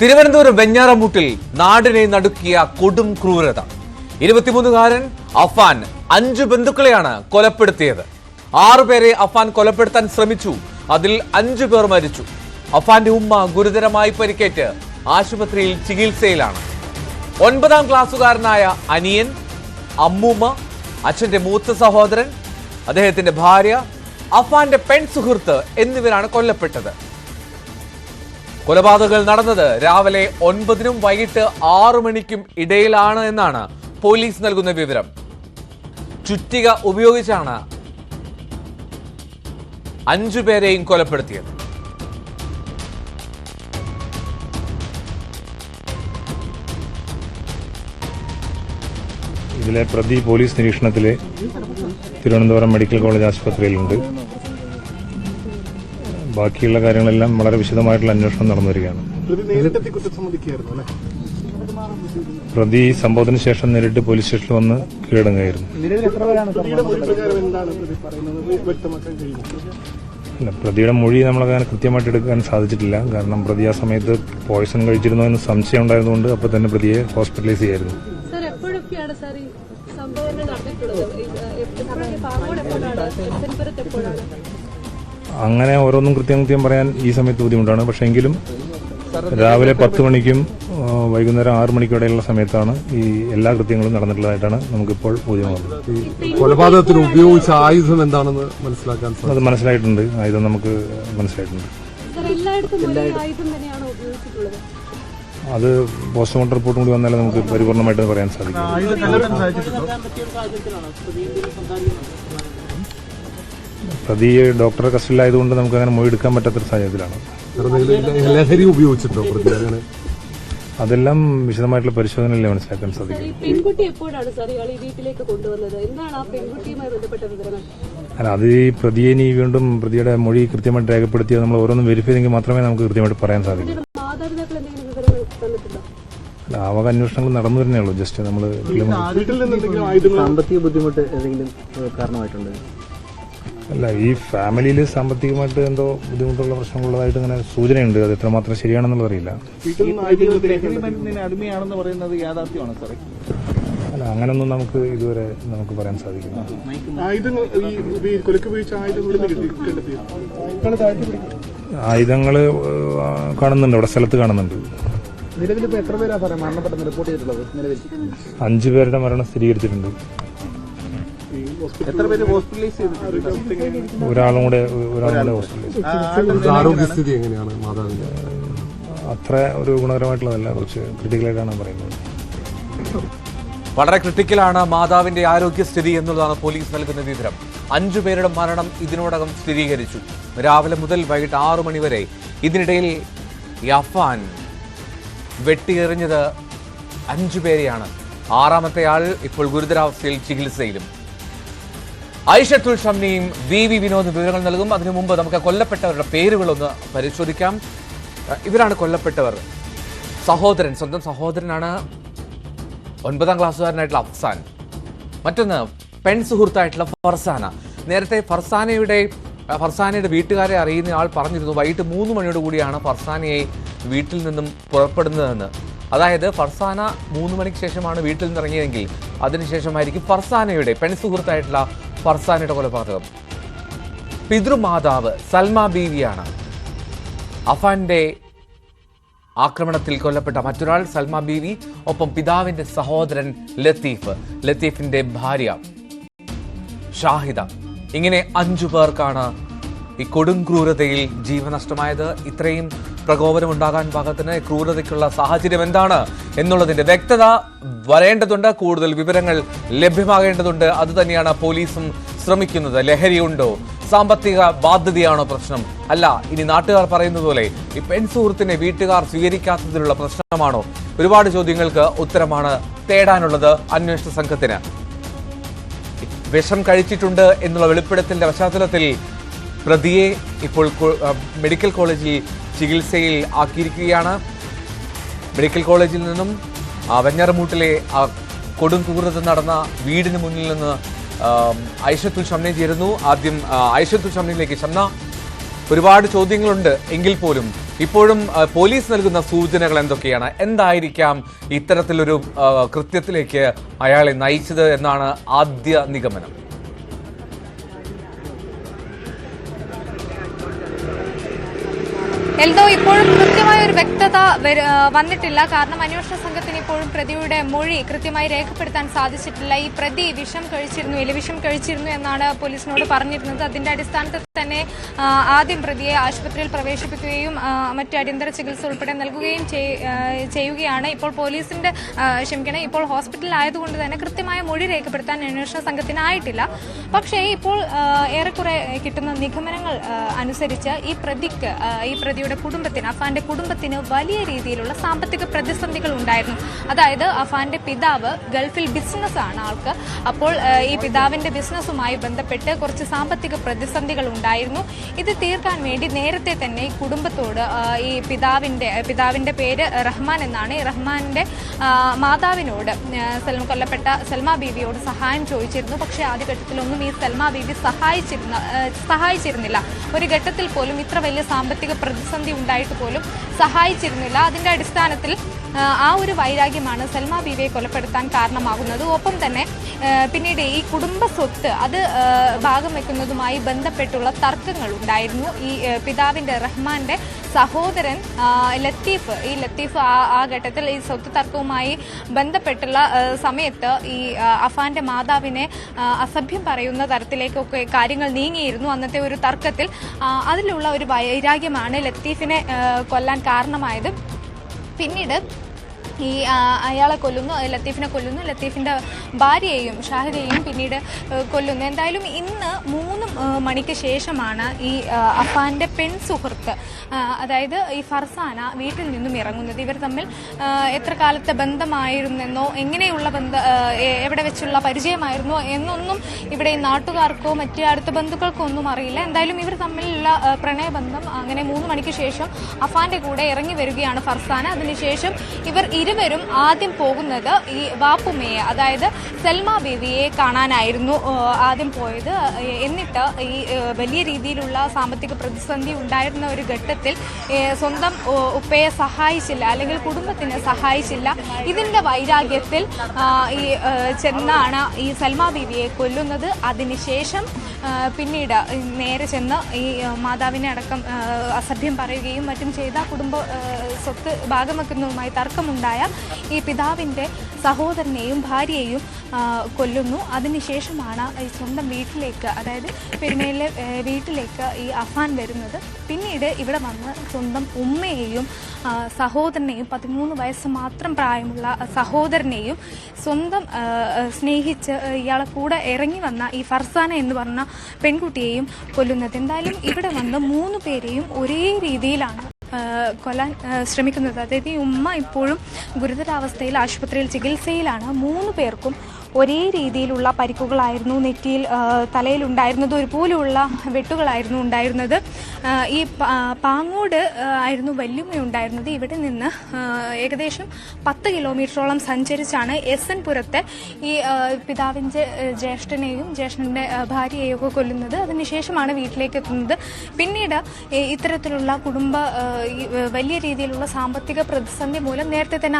തിരുവനന്തപുരം വെഞ്ഞാറമൂട്ടിൽ നാടിനെ നടുക്കിയ കൊടും ക്രൂരത. 23-കാരൻ അഫാൻ 5 ബന്ധുക്കളെയാണ് കൊലപ്പെടുത്തിയത്. 6 പേരെ അഫാൻ കൊലപ്പെടുത്താൻ ശ്രമിച്ചു. അതിൽ 5 പേർ മരിച്ചു. അഫാന്റെ ഉമ്മ ഗുരുതരമായി പരിക്കേറ്റ് ആശുപത്രിയിൽ ചികിത്സയിലാണ്. 9ാം ക്ലാസ്സുകാരനായ അനിയൻ, അമ്മൂമ്മ, അച്ഛന്റെ മൂത്ത സഹോദരൻ, അദ്ദേഹത്തിന്റെ ഭാര്യ, അഫാന്റെ പെൺ സുഹൃത്ത് എന്നിവരാണ് കൊല്ലപ്പെട്ടത്. കൊലപാതകങ്ങൾ നടന്നത് രാവിലെ 9-നും വൈകിട്ട് 6 മണിക്കും ഇടയിലാണ് എന്നാണ് പോലീസ് നൽകുന്ന വിവരം. ചുറ്റിക ഉപയോഗിച്ചാണ് 5 പേരെയും കൊലപ്പെടുത്തിയത്. ഇതിലെ പ്രതി പോലീസ് നിരീക്ഷണത്തിലെ തിരുവനന്തപുരം മെഡിക്കൽ കോളേജ് ആശുപത്രിയിലുണ്ട്. ബാക്കിയുള്ള കാര്യങ്ങളെല്ലാം വളരെ വിശദമായിട്ടുള്ള അന്വേഷണം നടന്നു വരികയാണ്. പ്രതി സംഭവത്തിന് ശേഷം നേരിട്ട് പോലീസ് സ്റ്റേഷനിൽ വന്ന് കീഴടങ്ങുകയായിരുന്നു. അല്ല, പ്രതിയുടെ മൊഴി നമ്മളങ്ങനെ കൃത്യമായിട്ട് എടുക്കാൻ സാധിച്ചിട്ടില്ല. കാരണം പ്രതി ആ സമയത്ത് പോയിസൺ കഴിച്ചിരുന്നോ എന്ന് സംശയം ഉണ്ടായതുകൊണ്ട് അപ്പോൾ തന്നെ പ്രതിയെ ഹോസ്പിറ്റലൈസ് ചെയ്യായിരുന്നു. അങ്ങനെ ഓരോന്നും കൃത്യം പറയാൻ ഈ സമയത്ത് ബുദ്ധിമുട്ടാണ്. പക്ഷേ എങ്കിലും രാവിലെ 10 മണിക്കും വൈകുന്നേരം 6 മണിക്കും ഇടയിലുള്ള സമയത്താണ് ഈ എല്ലാ കൃത്യങ്ങളും നടന്നിട്ടുള്ളതായിട്ടാണ് നമുക്കിപ്പോൾ ബോധ്യമാകുന്നത്. കൊലപാതകത്തിന് ഉപയോഗിച്ച ആയുധം എന്താണെന്ന് മനസ്സിലാക്കാൻ അത് മനസ്സിലായിട്ടുണ്ട്. ആയുധം നമുക്ക് മനസ്സിലായിട്ടുണ്ട്. അത് പോസ്റ്റ്മോർട്ടം റിപ്പോർട്ടും കൂടി വന്നാലേ നമുക്ക് പരിപൂർണമായിട്ട് പറയാൻ സാധിക്കും. പ്രതി ഡോക്ടറെ കസ്റ്റഡിയിലായതുകൊണ്ട് നമുക്ക് അങ്ങനെ മൊഴി എടുക്കാൻ പറ്റാത്തൊരു സാഹചര്യത്തിലാണ്. ലഹരി ഉപയോഗിച്ചിട്ടോ പ്രതി? അതെല്ലാം വിശദമായിട്ടുള്ള പരിശോധനയിലേ മനസ്സിലാക്കാൻ സാധിക്കും. അല്ല, അത് ഈ പ്രതിയെ ഇനി വീണ്ടും പ്രതിയുടെ മൊഴി കൃത്യമായിട്ട് രേഖപ്പെടുത്തിയത് നമ്മൾ ഓരോന്നും വെരിഫൈ ചെയ്തെങ്കിൽ മാത്രമേ നമുക്ക് കൃത്യമായിട്ട് പറയാൻ സാധിക്കൂ. അല്ല, ആ വക അന്വേഷണങ്ങൾ നടന്നു വരുന്നേ ഉള്ളൂ. ജസ്റ്റ് നമ്മൾ സാമ്പത്തിക ബുദ്ധിമുട്ട് എന്തെങ്കിലും കാരണമായിട്ടുണ്ട്? അല്ല, ഈ ഫാമിലിയിൽ സാമ്പത്തികമായിട്ട് എന്തോ ബുദ്ധിമുട്ടുള്ള പ്രശ്നങ്ങളുള്ളതായിട്ട് ഇങ്ങനെ സൂചനയുണ്ട്. അത് എത്രമാത്രം ശരിയാണെന്നുള്ളത് അറിയില്ല. അല്ല, അങ്ങനൊന്നും നമുക്ക് ഇതുവരെ നമുക്ക് പറയാൻ സാധിക്കില്ല. ആയുധങ്ങൾ കാണുന്നുണ്ട്, അവിടെ സ്ഥലത്ത് കാണുന്നുണ്ട്. 5 പേരുടെ മരണം സ്ഥിരീകരിച്ചിട്ടുണ്ട്. ഒരാളും കൂടെ ഹോസ്പിറ്റലൈസ്. ആരോഗ്യസ്ഥിതി എങ്ങനെയാണ് മാതാവിന്റെ? അത്ര ഒരു ഗുണകരമായിട്ടുള്ളതല്ല, കുറച്ച് ക്രിട്ടിക്കലായിട്ടാണ് പറയുന്നത്. വളരെ ക്രിട്ടിക്കലാണ് മാതാവിന്റെ ആരോഗ്യസ്ഥിതി എന്നുള്ളതാണ് പോലീസ് നൽകുന്ന വിവരം. 5 പേരുടെ മരണം ഇതിനോടകം സ്ഥിരീകരിച്ചു. രാവിലെ മുതൽ വൈകിട്ട് 6 മണി വരെ. ഇതിനിടയിൽ അഫാൻ വെട്ടിയെറിഞ്ഞത് 5 പേരെയാണ്. 6ാമത്തെ ആൾ ഇപ്പോൾ ഗുരുതരാവസ്ഥയിൽ ചികിത്സയിലും. ഐഷത്തുൽ ഷംനയും വി വിനോദ് വിവരങ്ങൾ നൽകും. അതിനു മുമ്പ് നമുക്ക് കൊല്ലപ്പെട്ടവരുടെ പേരുകളൊന്ന് പരിശോധിക്കാം. ഇവരാണ് കൊല്ലപ്പെട്ടവർ. സഹോദരൻ, സ്വന്തം സഹോദരനാണ് 9ാം ക്ലാസ്സുകാരനായിട്ടുള്ള അഫ്സാൻ. മറ്റൊന്ന് പെൺ സുഹൃത്തായിട്ടുള്ള ഫർസാന. നേരത്തെ ഫർസാനയുടെ വീട്ടുകാരെ അറിയുന്ന ആൾ പറഞ്ഞിരുന്നു വൈകിട്ട് 3 മണിയോട് കൂടിയാണ് ഫർസാനയെ വീട്ടിൽ നിന്നും പുറപ്പെടുന്നതെന്ന്. അതായത് ഫർസാന 3 മണിക്ക് ശേഷമാണ് വീട്ടിൽ നിന്ന് ഇറങ്ങിയതെങ്കിൽ അതിനുശേഷമായിരിക്കും ഫർസാനയുടെ പെൺ സുഹൃത്തായിട്ടുള്ള ഫർസാനയുടെ കൊലപാതകം. പിതൃമാതാവ് സൽമ ബീവിയാണ് അഫാന്റെ ആക്രമണത്തിൽ കൊല്ലപ്പെട്ട മറ്റൊരാൾ. സൽമ ബീവി, ഒപ്പം പിതാവിന്റെ സഹോദരൻ ലത്തീഫിന്റെ ഭാര്യ ഷാഹിദ. ഇങ്ങനെ 5 പേർക്കാണ് ഈ കൊടും ക്രൂരതയിൽ ജീവനഷ്ടമായത്. ഇത്രയും പ്രകോപനമുണ്ടാകാൻ പാകത്തിന് ക്രൂരതയ്ക്കുള്ള സാഹചര്യം എന്താണ് എന്നുള്ളതിന്റെ വ്യക്തത വരേണ്ടതുണ്ട്. കൂടുതൽ വിവരങ്ങൾ ലഭ്യമാകേണ്ടതുണ്ട്. അതുതന്നെയാണ് പോലീസും ശ്രമിക്കുന്നത്. ലഹരിയുണ്ടോ, സാമ്പത്തിക ബാധ്യതയാണോ പ്രശ്നം? അല്ല, ഇനി നാട്ടുകാർ പറയുന്നത് പോലെ ഈ പെൺ സുഹൃത്തിനെ വീട്ടുകാർ സ്വീകരിക്കാത്തതിലുള്ള പ്രശ്നമാണോ? ഒരുപാട് ചോദ്യങ്ങൾക്ക് ഉത്തരമാണ് തേടാനുള്ളത് അന്വേഷണ സംഘത്തിന്. വിഷം കഴിച്ചിട്ടുണ്ട് എന്നുള്ള വെളിപ്പെടുത്തലിന്റെ പശ്ചാത്തലത്തിൽ പ്രതിയെ ഇപ്പോൾ മെഡിക്കൽ കോളേജിൽ ചികിത്സയിൽ ആക്കിയിരിക്കുകയാണ്. മെഡിക്കൽ കോളേജിൽ നിന്നും വെഞ്ഞാറമൂട്ടിലെ കൊടും ക്രൂരത നടന്ന വീടിന് മുന്നിൽ നിന്ന് ഐഷത്തുൽ ഷംന ചേരുന്നു. ആദ്യം ഐഷത്തുൽ ഷംനയിലേക്ക്. ഷംന, ഒരുപാട് ചോദ്യങ്ങളുണ്ട് എങ്കിൽ പോലും ഇപ്പോഴും പോലീസ് നൽകുന്ന സൂചനകൾ എന്തൊക്കെയാണ്? എന്തായിരിക്കാം ഇത്തരത്തിലൊരു കൃത്യത്തിലേക്ക് അയാളെ നയിച്ചത് എന്നാണ് ആദ്യ നിഗമനം. എൽദോ ഇപ്പോഴും കൃത്യമായ ഒരു വ്യക്തത വന്നിട്ടില്ല. കാരണം അന്വേഷണ സംഘത്തിന് ഇപ്പോഴും പ്രതിയുടെ മൊഴി കൃത്യമായി രേഖപ്പെടുത്താൻ സാധിച്ചിട്ടില്ല. ഈ പ്രതി എലിവിഷം കഴിച്ചിരുന്നു എന്നാണ് പോലീസിനോട് പറഞ്ഞിരുന്നത്. അതിന്റെ അടിസ്ഥാനത്തിൽ തന്നെ ആദ്യം പ്രതിയെ ആശുപത്രിയിൽ പ്രവേശിപ്പിക്കുകയും മറ്റ് അടിയന്തര ചികിത്സ ഉൾപ്പെടെ നൽകുകയും ചെയ്യുകയാണ്. ഇപ്പോൾ ഇപ്പോൾ ഹോസ്പിറ്റലിൽ ആയതുകൊണ്ട് തന്നെ കൃത്യമായ മൊഴി രേഖപ്പെടുത്താൻ അന്വേഷണ സംഘത്തിനായിട്ടില്ല. പക്ഷേ ഇപ്പോൾ ഏറെക്കുറെ കിട്ടുന്ന നിഗമനങ്ങൾ അനുസരിച്ച് ഈ പ്രതിയുടെ കുടുംബത്തിന്, അഫാന്റെ കുടുംബത്തിന് വലിയ രീതിയിലുള്ള സാമ്പത്തിക പ്രതിസന്ധികൾ ഉണ്ടായിരുന്നു. അതായത് അഫാന്റെ പിതാവ് ഗൾഫിൽ ബിസിനസ് ആണ് ആൾക്ക്. അപ്പോൾ ഈ പിതാവിന്റെ ബിസിനസ്സുമായി ബന്ധപ്പെട്ട് കുറച്ച് സാമ്പത്തിക പ്രതിസന്ധികൾ ഉണ്ടായിരുന്നു. ഇത് തീർക്കാൻ വേണ്ടി നേരത്തെ തന്നെ ഈ കുടുംബത്തോട് ഈ പിതാവിന്റെ പേര് റഹ്മാൻ എന്നാണ്. ഈ റഹ്മാന്റെ മാതാവിനോട് കൊല്ലപ്പെട്ട സൽമാ ബീവിയോട് സഹായം ചോദിച്ചിരുന്നു. പക്ഷേ ആദ്യഘട്ടത്തിലൊന്നും ഈ സൽമാ ബീവി സഹായിച്ചിരുന്നില്ല. ഒരു ഘട്ടത്തിൽ പോലും ഇത്ര വലിയ സാമ്പത്തിക പ്രതിസന്ധി ഉണ്ടായിട്ട് പോലും സഹായിച്ചിരുന്നില്ല. അതിന്റെ അടിസ്ഥാനത്തിൽ ആ ഒരു വൈരാഗ്യമാണ് സൽമാ ബീവിയെ കൊലപ്പെടുത്താൻ കാരണമാകുന്നത്. ഒപ്പം തന്നെ പിന്നീട് ഈ കുടുംബ സ്വത്ത് അത് ഭാഗം വെക്കുന്നതുമായി ബന്ധപ്പെട്ടുള്ള തർക്കങ്ങൾ ഉണ്ടായിരുന്നു. ഈ പിതാവിന്റെ റഹ്മാന്റെ സഹോദരൻ ലത്തീഫ് ആ ഘട്ടത്തിൽ ഈ സ്വത്ത് തർക്കവുമായി ബന്ധപ്പെട്ടുള്ള സമയത്ത് ഈ അഫാന്റെ മാതാവിനെ അസഭ്യം പറയുന്ന തരത്തിലേക്കൊക്കെ കാര്യങ്ങൾ നീങ്ങിയിരുന്നു. അന്നത്തെ ഒരു തർക്കത്തിൽ അതിലുള്ള ഒരു വൈരാഗ്യമാണ് ലത്തീഫിനെ കൊല്ലാൻ കാരണമായത്. പിന്നീട് ഈ അയാളെ കൊല്ലുന്നു, ലത്തീഫിനെ കൊല്ലുന്നു. ലത്തീഫിന്റെ ഭാര്യയെയും ഷാഹിദയെയും പിന്നീട് കൊല്ലുന്നു. എന്തായാലും ഇന്ന് 3 മണിക്ക് ശേഷമാണ് ഈ അഫാന്റെ പെൺ സുഹൃത്ത്, അതായത് ഈ ഫർസാന വീട്ടിൽ നിന്നും ഇറങ്ങുന്നത്. ഇവർ തമ്മിൽ എത്ര കാലത്തെ ബന്ധമായിരുന്നെന്നോ എങ്ങനെയുള്ള എവിടെ വെച്ചുള്ള പരിചയമായിരുന്നോ എന്നൊന്നും ഇവിടെ നാട്ടുകാർക്കോ മറ്റ് അടുത്ത ബന്ധുക്കൾക്കോ ഒന്നും അറിയില്ല. എന്തായാലും ഇവർ തമ്മിലുള്ള പ്രണയബന്ധം അങ്ങനെ 3 മണിക്ക് ശേഷം അഫാന്റെ കൂടെ ഇറങ്ങി വരികയാണ് ഫർസാന. അതിനുശേഷം ഇവർ ഇരുവരും ആദ്യം പോകുന്നത് ഈ വാപ്പുമ്മയെ, അതായത് സൽമാ ബീവിയെ കാണാനായിരുന്നു ആദ്യം പോയത്. എന്നിട്ട് ഈ വലിയ രീതിയിലുള്ള സാമ്പത്തിക പ്രതിസന്ധി ഉണ്ടായിരുന്ന ഒരു ഘട്ടത്തിൽ സ്വന്തം ഉപ്പയെ സഹായിച്ചില്ല, അല്ലെങ്കിൽ കുടുംബത്തിനെ സഹായിച്ചില്ല. ഇതിന്റെ വൈരാഗ്യത്തിൽ ചെന്നാണ് ഈ സൽമാ ബീവിയെ കൊല്ലുന്നത്. അതിനുശേഷം പിന്നീട് നേരെ ചെന്ന് ഈ മാതാവിനെ അടക്കം അസഭ്യം പറയുകയും മറ്റും ചെയ്ത കുടുംബ സ്വത്ത് ഭാഗം വെക്കുന്നതുമായി തർക്കമുണ്ടായ ഈ പിതാവിന്റെ സഹോദരനെയും ഭാര്യയെയും കൊല്ലുന്നു. അതിനുശേഷമാണ് ഈ സ്വന്തം വീട്ടിലേക്ക്, അതായത് പെരുമയിലെ വീട്ടിലേക്ക് ഈ അഫാൻ വരുന്നത്. പിന്നീട് ഇവിടെ വന്ന് സ്വന്തം ഉമ്മയെയും സഹോദരനെയും 13 വയസ്സ് മാത്രം പ്രായമുള്ള സഹോദരനെയും സ്വന്തം സ്നേഹിച്ച് ഇയാളെ കൂടെ ഇറങ്ങി വന്ന ഈ ഫർസാന എന്ന് പറഞ്ഞ പെൺകുട്ടിയെയും കൊല്ലുന്നത്. എന്തായാലും ഇവിടെ വന്ന് 3 പേരെയും ഒരേ രീതിയിലാണ് കൊല്ലാൻ ശ്രമിക്കുന്നത്. അതായത് ഈ ഉമ്മ ഇപ്പോഴും ഗുരുതരാവസ്ഥയിൽ ആശുപത്രിയിൽ ചികിത്സയിലാണ്. 3 പേർക്കും ഒരേ രീതിയിലുള്ള പരിക്കുകളായിരുന്നു. നെറ്റിയിൽ തലയിലുണ്ടായിരുന്നത് ഒരുപോലെയുള്ള വെട്ടുകളായിരുന്നു ഉണ്ടായിരുന്നത്. ഈ പാങ്ങോട് ആയിരുന്നു വല്യുമ്മയുണ്ടായിരുന്നത്. ഇവിടെ നിന്ന് ഏകദേശം 10 കിലോമീറ്ററോളം സഞ്ചരിച്ചാണ് SN പുരത്തെ ഈ പിതാവിൻ്റെ ജ്യേഷ്ഠൻ്റെ ഭാര്യയെയും ഒക്കെ കൊല്ലുന്നത്. അതിനുശേഷമാണ് വീട്ടിലേക്ക് എത്തുന്നത്. പിന്നീട് ഇത്തരത്തിലുള്ള വലിയ രീതിയിലുള്ള സാമ്പത്തിക പ്രതിസന്ധി മൂലം നേരത്തെ തന്നെ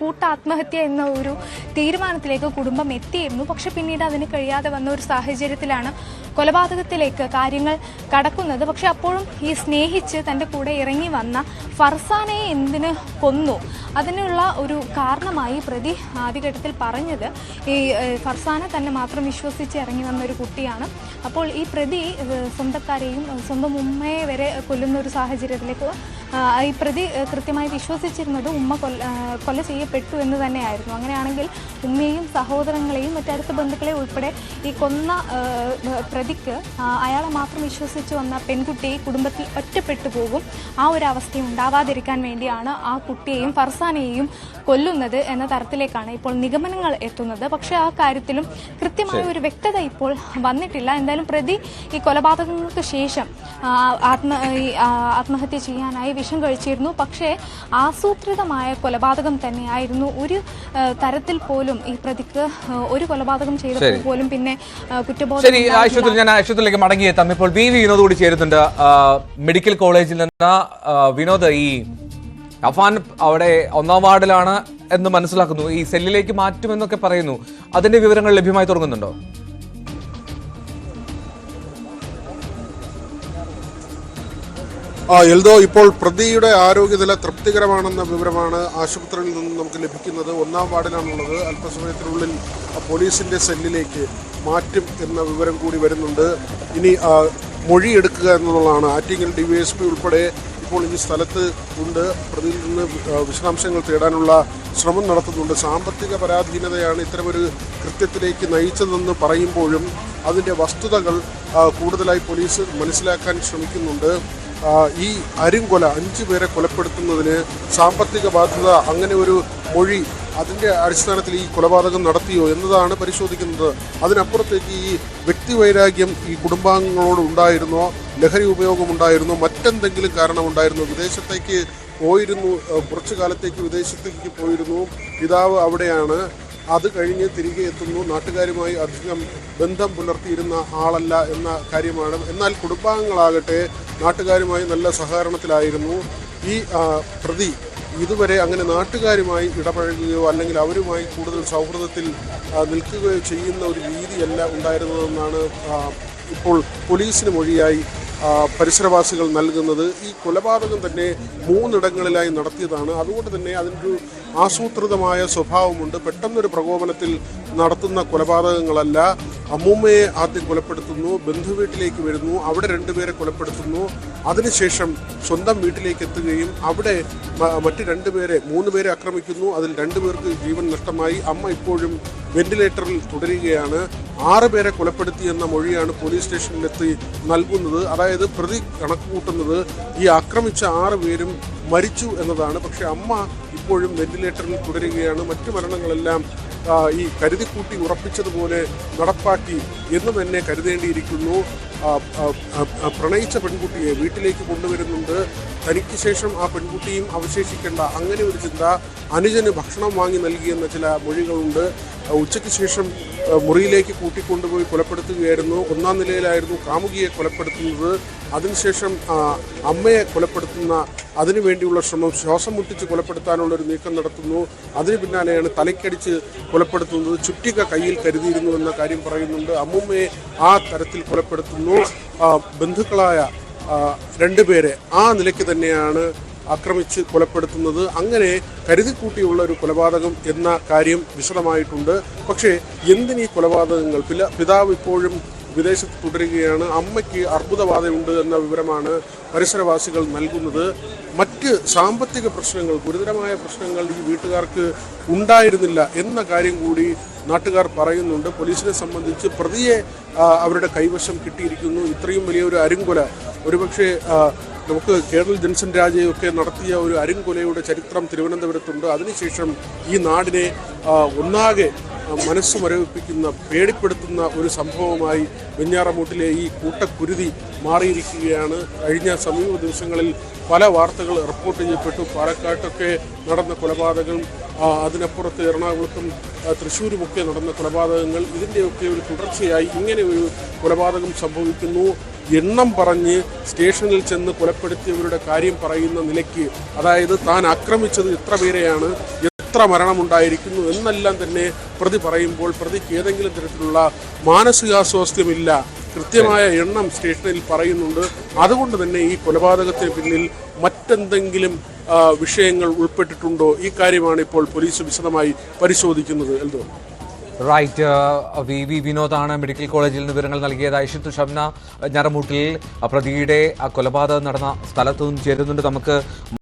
കൂട്ട ആത്മഹത്യ എന്ന ഒരു തീരുമാനത്തിലേക്ക് കുടുംബം എത്തിയിരുന്നു. പക്ഷെ പിന്നീട് അതിന് കഴിയാതെ വന്ന ഒരു സാഹചര്യത്തിലാണ് കൊലപാതകത്തിലേക്ക് കാര്യങ്ങൾ കടക്കുന്നത്. പക്ഷെ അപ്പോഴും ഈ സ്നേഹിച്ച് തൻ്റെ കൂടെ ഇറങ്ങി വന്ന ഫർസാനയെ എന്തിന് കൊന്നു, അതിനുള്ള ഒരു കാരണമായി പ്രതി ആദ്യഘട്ടത്തിൽ പറഞ്ഞത് ഈ ഫർസാന തന്നെ മാത്രം വിശ്വസിച്ച് ഇറങ്ങി വന്ന ഒരു കുട്ടിയാണ്. അപ്പോൾ ഈ പ്രതി സ്വന്തക്കാരെയും സ്വന്തം ഉമ്മയെ വരെ കൊല്ലുന്ന ഒരു സാഹചര്യത്തിലേക്ക് ഈ പ്രതി കൃത്യമായി വിശ്വസിച്ചിരുന്നത് ഉമ്മ കൊല ചെയ്യപ്പെട്ടു എന്ന് തന്നെയായിരുന്നു. അങ്ങനെയാണെങ്കിൽ ഉമ്മയെയും സഹോദരങ്ങളെയും മറ്റടുത്ത ബന്ധുക്കളെ ഉൾപ്പെടെ ഈ കൊന്ന പ്രതിക്ക് അയാളെ മാത്രം വിശ്വസിച്ച് വന്ന പെൺകുട്ടി കുടുംബത്തിൽ ഒറ്റപ്പെട്ടു പോകും. ആ ഒരു അവസ്ഥ ഉണ്ടാവാതിരിക്കാൻ വേണ്ടിയാണ് ആ കുട്ടിയെയും ഫർസാനയെയും കൊല്ലുന്നത് എന്ന തരത്തിലേക്കാണ് ഇപ്പോൾ നിഗമനങ്ങൾ എത്തുന്നത്. പക്ഷേ ആ കാര്യത്തിലും കൃത്യമായ ഒരു വ്യക്തത ഇപ്പോൾ വന്നിട്ടില്ല. എന്തായാലും പ്രതി ഈ കൊലപാതകങ്ങൾക്ക് ശേഷം ആത്മഹത്യ ചെയ്യാനായി വിഷം കഴിച്ചിരുന്നു. പക്ഷേ ആസൂത്രിതമായ കൊലപാതകം തന്നെയായിരുന്നു. ഒരു തരത്തിൽ പോലും ഈ പ്രതിക്ക് ഒരു കൊലപാതകം ചെയ്തപ്പോൾ പോലും പിന്നെ കുറ്റബോധം. ശരി, ഞാൻ ആശുപത്രിയിലേക്ക് മടങ്ങിയെത്താം. ഇപ്പോൾ വി വിനോദ് കൂടി ചേരുന്നുണ്ട് മെഡിക്കൽ കോളേജിൽ നിന്ന്. വിനോദ്, ഈ അഫാൻ അവിടെ 1-ാം വാർഡിലാണ് എന്ന് മനസ്സിലാക്കുന്നു. ഈ സെല്ലിലേക്ക് മാറ്റുമെന്നൊക്കെ പറയുന്നു. അതിന്റെ വിവരങ്ങൾ ലഭ്യമായി തുടങ്ങുന്നുണ്ടോ? എൽദോ, ഇപ്പോൾ പ്രതിയുടെ ആരോഗ്യനില തൃപ്തികരമാണെന്ന വിവരമാണ് ആശുപത്രിയിൽ നിന്ന് നമുക്ക് ലഭിക്കുന്നത്. 1-ാം വാർഡിലാണുള്ളത്. അല്പസമയത്തിനുള്ളിൽ പോലീസിന്റെ സെല്ലിലേക്ക് മാറ്റും എന്ന വിവരം കൂടി വരുന്നുണ്ട്. ഇനി മൊഴിയെടുക്കുക എന്നുള്ളതാണ്. ആറ്റിങ്ങൽ ഡിവൈഎസ്പി ഉൾപ്പെടെ ഇപ്പോൾ ഈ സ്ഥലത്ത് ഉണ്ട്. പ്രതിയിൽ നിന്ന് വിശദാംശങ്ങൾ തേടാനുള്ള ശ്രമം നടത്തുന്നുണ്ട്. സാമ്പത്തിക പരാധീനതയാണ് ഇത്തരമൊരു കൃത്യത്തിലേക്ക് നയിച്ചതെന്ന് പറയുമ്പോഴും അതിൻ്റെ വസ്തുതകൾ കൂടുതലായി പോലീസ് മനസ്സിലാക്കാൻ ശ്രമിക്കുന്നുണ്ട്. ഈ അരുംകൊല 5 പേരെ കൊലപ്പെടുത്തുന്നതിന് സാമ്പത്തിക ബാധ്യത, അങ്ങനെ ഒരു മൊഴി, അതിൻ്റെ അടിസ്ഥാനത്തിൽ ഈ കൊലപാതകം നടത്തിയോ എന്നതാണ് പരിശോധിക്കുന്നത്. അതിനപ്പുറത്തേക്ക് ഈ വ്യക്തിവൈരാഗ്യം ഈ കുടുംബാംഗങ്ങളോട് ഉണ്ടായിരുന്നോ, ലഹരി ഉപയോഗം ഉണ്ടായിരുന്നോ, മറ്റെന്തെങ്കിലും കാരണമുണ്ടായിരുന്നോ, വിദേശത്തേക്ക് പോയിരുന്നു, കുറച്ചു കാലത്തേക്ക് വിദേശത്തേക്ക് പോയിരുന്നു, പിതാവ് അവിടെയാണ്, അത് കഴിഞ്ഞ് തിരികെ എത്തുന്നു, നാട്ടുകാരുമായി അധികം ബന്ധം പുലർത്തിയിരുന്ന ആളല്ല എന്ന കാര്യമാണ്. എന്നാൽ കുടുംബാംഗങ്ങളാകട്ടെ നാട്ടുകാരുമായി നല്ല സഹകരണത്തിലായിരുന്നു. ഈ പ്രതി ഇതുവരെ അങ്ങനെ നാട്ടുകാരുമായി ഇടപഴകുകയോ അല്ലെങ്കിൽ അവരുമായി കൂടുതൽ സൗഹൃദത്തിൽ നിൽക്കുകയോ ചെയ്യുന്ന ഒരു രീതിയല്ല ഉണ്ടായിരുന്നതെന്നാണ് ഇപ്പോൾ പോലീസിന് മൊഴിയായി പരിസരവാസികൾ നൽകുന്നത്. ഈ കൊലപാതകം തന്നെ 3 ഇടങ്ങളിലായി നടത്തിയതാണ്. അതുകൊണ്ട് തന്നെ അതിനൊരു ആസൂത്രിതമായ സ്വഭാവമുണ്ട്. പെട്ടെന്നൊരു പ്രകോപനത്തിൽ നടത്തുന്ന കൊലപാതകങ്ങളല്ല. അമ്മൂമ്മയെ ആദ്യം കൊലപ്പെടുത്തുന്നു, ബന്ധുവീട്ടിലേക്ക് വരുന്നു, അവിടെ 2 പേരെ കൊലപ്പെടുത്തുന്നു, അതിനുശേഷം സ്വന്തം വീട്ടിലേക്ക് എത്തുകയും അവിടെ മറ്റ് 2 പേരെ 3 പേരെ ആക്രമിക്കുന്നു. അതിൽ 2 പേർക്ക് ജീവൻ നഷ്ടമായി. അമ്മ ഇപ്പോഴും വെന്റിലേറ്ററിൽ തുടരുകയാണ്. 6 പേരെ കൊലപ്പെടുത്തി എന്ന മൊഴിയാണ് പോലീസ് സ്റ്റേഷനിലെത്തി നൽകുന്നത്. അതായത് പ്രതി കണക്ക് കൂട്ടുന്നത് ഈ ആക്രമിച്ച 6 പേരും മരിച്ചു എന്നതാണ്. പക്ഷേ അമ്മ ഇപ്പോഴും വെന്റിലേറ്ററിൽ തുടരുകയാണ്. മറ്റു മരണങ്ങളെല്ലാം ഈ കരുതിക്കൂട്ടി ഉറപ്പിച്ചതുപോലെ നടപ്പാക്കി എന്ന് തന്നെ കരുതേണ്ടിയിരിക്കുന്നു. പ്രണയിച്ച പെൺകുട്ടിയെ വീട്ടിലേക്ക് കൊണ്ടുവരുന്നുണ്ട്. തനിക്ക് ശേഷം ആ പെൺകുട്ടിയും അവശേഷിക്കേണ്ട, അങ്ങനെ ഒരു ചിന്ത. അനുജന് ഭക്ഷണം വാങ്ങി നൽകിയെന്ന ചില മൊഴികളുണ്ട്. ഉച്ചയ്ക്ക് ശേഷം മുറിയിലേക്ക് കൂട്ടിക്കൊണ്ടുപോയി കൊലപ്പെടുത്തുകയായിരുന്നു. 1-ാം നിലയിലായിരുന്നു കാമുകിയെ കൊലപ്പെടുത്തുന്നത്. അതിനുശേഷം അമ്മയെ കൊലപ്പെടുത്തുന്ന അതിനു വേണ്ടിയുള്ള ശ്രമം, ശ്വാസം മുട്ടിച്ച് കൊലപ്പെടുത്താനുള്ള ഒരു നീക്കം നടത്തുന്നു. അതിന് പിന്നാലെയാണ് തലയ്ക്കടിച്ച് കൊലപ്പെടുത്തുന്നത്. ചുറ്റിക കയ്യിൽ കരുതിയിരുന്നു എന്ന കാര്യം പറയുന്നുണ്ട്. അമ്മൂമ്മയെ ആ തരത്തിൽ കൊലപ്പെടുത്തുന്നു. ബന്ധുക്കളായ 2 പേരെ ആ നിലയ്ക്ക് തന്നെയാണ് ആക്രമിച്ച് കൊലപ്പെടുത്തുന്നത്. അങ്ങനെ കരുതിക്കൂട്ടിയുള്ള ഒരു കൊലപാതകം എന്ന കാര്യം വിശദമായിട്ടുണ്ട്. പക്ഷേ എന്തിനീ കൊലപാതകങ്ങൾ? പിതാവ് ഇപ്പോഴും വിദേശത്ത് തുടരുകയാണ്. അമ്മയ്ക്ക് അർബുദബാധയുണ്ട് എന്ന വിവരമാണ് പരിസരവാസികൾ നൽകുന്നത്. മറ്റ് സാമ്പത്തിക പ്രശ്നങ്ങൾ, ഗുരുതരമായ പ്രശ്നങ്ങൾ ഈ വീട്ടുകാർക്ക് ഉണ്ടായിരുന്നില്ല എന്ന കാര്യം കൂടി നാട്ടുകാർ പറയുന്നുണ്ട്. പോലീസിനെ സംബന്ധിച്ച് പ്രതിയെ അവരുടെ കൈവശം കിട്ടിയിരിക്കുന്നു. ഇത്രയും വലിയൊരു അരുംകൊല, ഒരുപക്ഷെ നമുക്ക് കേരള ജൻസൺ രാജയൊക്കെ നടത്തിയ ഒരു അരുംകൊലയുടെ ചരിത്രം തിരുവനന്തപുരത്തുണ്ട്. അതിനുശേഷം ഈ നാടിനെ ഒന്നാകെ മനസ്സ് മരവിപ്പിക്കുന്ന, പേടിപ്പെടുത്തുന്ന ഒരു സംഭവമായി വെഞ്ഞാറമൂട്ടിലെ ഈ കൂട്ടക്കുരുതി മാറിയിരിക്കുകയാണ്. കഴിഞ്ഞ സമീപ ദിവസങ്ങളിൽ പല വാർത്തകൾ റിപ്പോർട്ട് ചെയ്യപ്പെട്ടു. പാലക്കാട്ടൊക്കെ നടന്ന കൊലപാതകം, അതിനപ്പുറത്ത് എറണാകുളത്തും തൃശ്ശൂരുമൊക്കെ നടന്ന കൊലപാതകങ്ങൾ, ഇതിൻ്റെയൊക്കെ ഒരു തുടർച്ചയായി ഇങ്ങനെ ഒരു കൊലപാതകം സംഭവിക്കുന്നു. എണ്ണം പറഞ്ഞ് സ്റ്റേഷനിൽ ചെന്ന് കൊലപ്പെടുത്തിയവരുടെ കാര്യം പറയുന്ന നിലയ്ക്ക്, അതായത് താൻ ആക്രമിച്ചത് എത്ര പേരെയാണ്, എത്ര മരണമുണ്ടായിരിക്കുന്നു എന്നെല്ലാം തന്നെ പ്രതി പറയുമ്പോൾ പ്രതിക്ക് ഏതെങ്കിലും തരത്തിലുള്ള മാനസികാസ്വാസ്ഥ്യമില്ല. കൃത്യമായ എണ്ണം സ്റ്റേഷനിൽ പറയുന്നുണ്ട്. അതുകൊണ്ട് തന്നെ ഈ കൊലപാതകത്തിന് പിന്നിൽ മറ്റെന്തെങ്കിലും വിഷയങ്ങൾ ഉൾപ്പെട്ടിട്ടുണ്ടോ? ഈ കാര്യമാണ് ഇപ്പോൾ പോലീസ് വിശദമായി പരിശോധിക്കുന്നത്. എൽദോ. റൈറ്റ്, വി വിനോദാണ് മെഡിക്കൽ കോളേജിൽ നിന്ന് വിവരങ്ങൾ നൽകിയത്. ഐഷത്ത് ഷംന ഞറമൂട്ടിൽ പ്രതിയുടെ കൊലപാതകം നടന്ന സ്ഥലത്തു നിന്നും ചേരുന്നുണ്ട്. നമുക്ക്